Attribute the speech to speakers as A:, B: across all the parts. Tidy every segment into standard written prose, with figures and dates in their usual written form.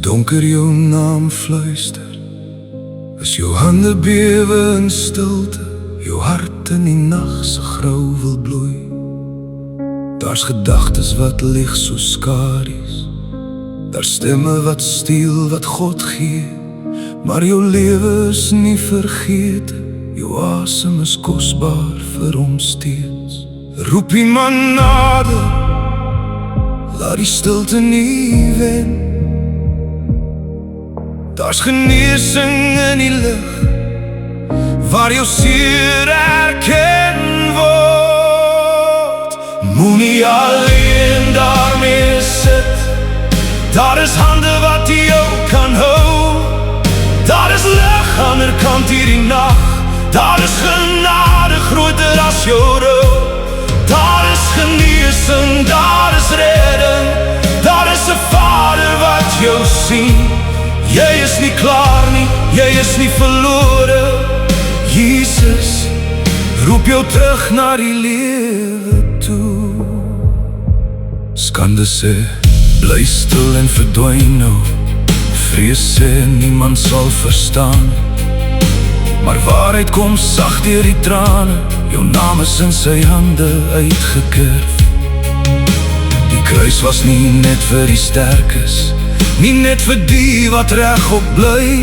A: donker jou naam fluister, as jou hande bewe in stilte, jou hart in die nag se grou wil bloei. Daar's gedagtes wat lig so skaries, daar stemme wat stiel wat God gee, maar jou lewe is nie vergete, jou asem is kosbaar vir hom steeds. Roep iemand nader, laat die stilte nie wen. Daar's genesing in die lig, waar jou seer erken word. Moenie alleen daarmee sit, daar is hande wat jou kan hou. Daar is lig aan die kant hierdie nag, daar is genade groter as jou rou. Daar is genesing, daar is redding, daar is 'n Vader wat jou sien. Jy is nie klaar nie, jy is nie verlore. Jesus roep jou terug na die lewe toe. Skande sê, bly stil en verdwyn nou. Vrees sê, niemand sal verstaan. Maar waarheid kom sag deur die trane, jou naam is in sy hande uitgekurf. Die kruis was nie net vir die sterkes, nie net vir die wat regop bly.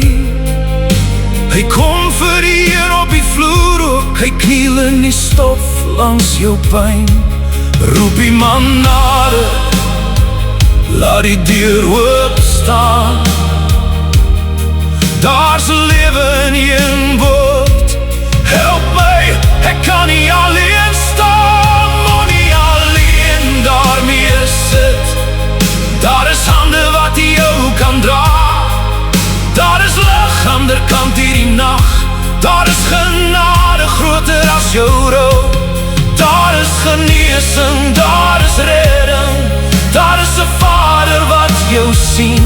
A: Hy kom vir die een op die vloer ook, hy kniel in die stof langs jou pyn. Roep iemand nader, laat die deur oop staan. Daar's lewe in een woord, help my, ek kan nie alleen staan. Moenie alleen daarmee sit, daar is hande wat jou kan dra. Daar is lig aan die kant hierdie nag, daar is genade groter as jou rou. Daar is genesing, daar is redding, daar is 'n Vader wat jou sien.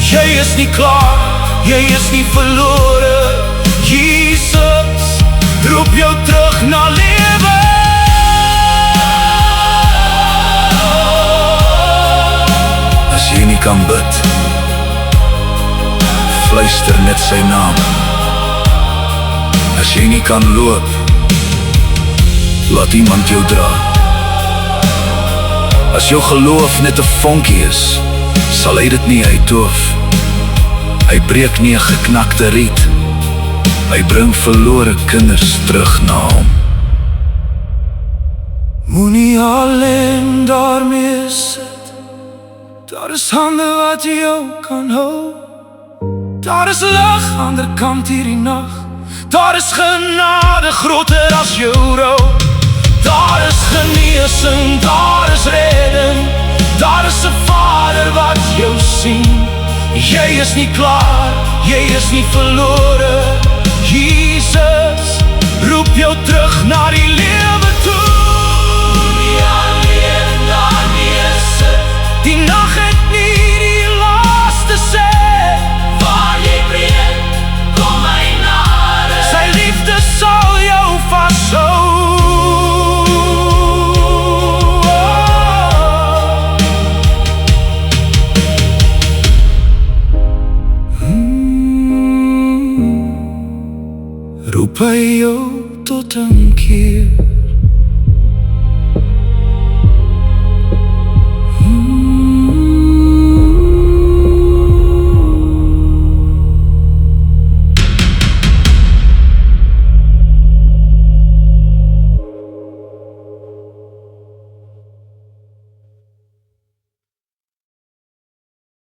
A: Jy is nie klaar, jy is nie verlore. Jesus roep jou terug na lewe. As jy nie kan bid, fluister net sy naam. As jy nie kan loop, laat iemand jou dra. As jou geloof net 'n vonkie is, sal hy dit nie uitdoof. Hy breek nie 'n geknakte riet, hy bring verlore kinders terug na hom. Moenie alleen daarmee sit, daar is hande wat jou kan hou. Daar is lig aan die kant hierdie nag, daar is genade groter as jou rou. Daar is genesing, daar is redding, daar is 'n Vader wat jou sien. Jy is nie klaar, jy is nie verlore. Jesus roep jou terug na die lewe toe. Nie alleen daarmee sit, die nag het nie die laaste sê. Waar jy breek, kom hy nader, sy liefde sal jou vashou. Roep hy jou tot 'n keer,